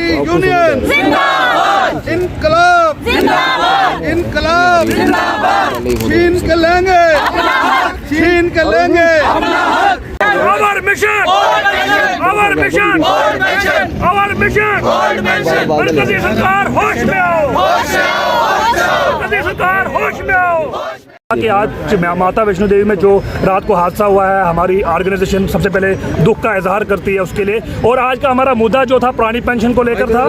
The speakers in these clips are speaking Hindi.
यूनियन जिंदाबाद, इनकलाब जिंदाबाद, इनकलाब जिंदाबाद, छीन के लेंगे, छीन के लेंगे Our mission, our mission, our mission, मरकजी सरकार होश में आओ, मरकजी सरकार होश में आओ। कि आज माता वैष्णो देवी में जो रात को हादसा हुआ है, हमारी ऑर्गेनाइजेशन सबसे पहले दुख का इजहार करती है उसके लिए। और आज का हमारा मुद्दा जो था पुरानी पेंशन को लेकर था।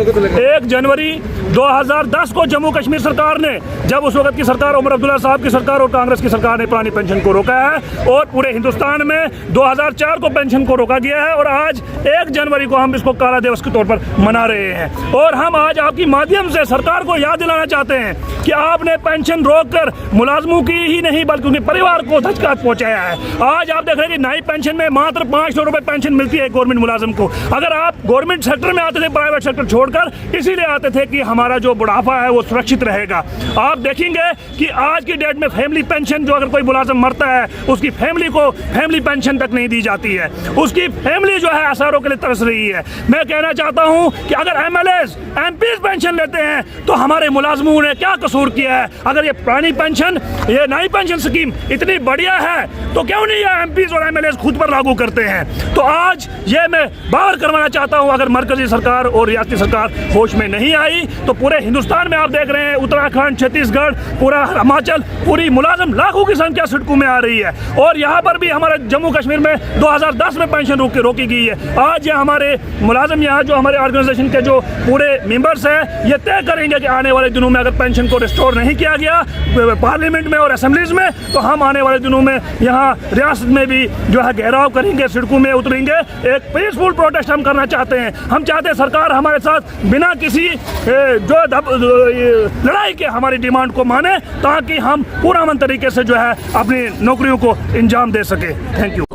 1 जनवरी 2010 को जम्मू कश्मीर सरकार ने, जब उस वक्त की सरकार उमर अब्दुल्ला साहब की सरकार और कांग्रेस की सरकार ने पुरानी पेंशन को रोका है और पूरे हिंदुस्तान में 2004 को पेंशन को रोका गया है और आज 1 जनवरी को हम इसको काला दिवस के तौर पर मना रहे हैं। और हम आज आपकी माध्यम से सरकार को याद दिलाना चाहते हैं कि आपने पेंशन रोककर मुलाजमों की ही नहीं बल्कि उनके परिवार को धचका पहुंचाया है। आज आप देख रहे हैं कि नई पेंशन में मात्र 500 रुपए पेंशन मिलती है गवर्नमेंट मुलाजिम को। अगर आप गवर्नमेंट सेक्टर में आते थे, प्राइवेट सेक्टर छोड़कर इसीलिए आते थे कि हमारा जो बुढ़ापा है वो सुरक्षित रहेगा। आप देखेंगे कि आज की डेट में फैमिली पेंशन, जो अगर कोई मुलाजिम मरता है उसकी फैमिली को फैमिली पेंशन तक नहीं दी जाती है, उसकी फैमिली जो है आसारों के लिए तरस रही है। मैं कहना चाहता हूं कि अगर MLAs MPs पेंशन लेते हैं तो हमारे मुलाजिमों ने क्या कसूर किया है? अगर ये पुरानी पेंशन, ये नई पेंशन स्कीम इतनी बढ़िया है तो क्यों नहीं ये MPs और MLAs खुद पर लागू करते हैं? तो आज ये मैं बावर करवाना चाहता हूं, अगर मरकजी सरकार और रियासती सरकार होश में नहीं आई तो पूरे हिंदुस्तान में आप देख रहे हैं, उत्तराखंड, छत्तीसगढ़, पूरा हिमाचल, पूरी मुलाजिम लाखों की संख्या सड़कों में आ रही है। और यहाँ पर भी हमारे जम्मू कश्मीर में 2010 में पेंशन रोकी गई है। आज ये हमारे मुलाजिम, यहाँ जो हमारे ऑर्गेनाइजेशन के जो पूरे मेंबर्स हैं, ये तय करेंगे कि आने वाले दिनों में अगर पेंशन को रिस्टोर नहीं किया गया पार्लियामेंट में और असेंबलीज में तो हम आने वाले दिनों में यहाँ रियासत में भी जो है घेराव करेंगे, सड़कों में उतरेंगे। एक पीसफुल प्रोटेस्ट हम करना चाहते हैं। हम चाहते हैं सरकार हमारे साथ बिना किसी जो लड़ाई के हमारी डिमांड को माने, ताकि हम पूरा अमन तरीके से जो है अपनी नौकरियों को अंजाम दे सके। Thank you.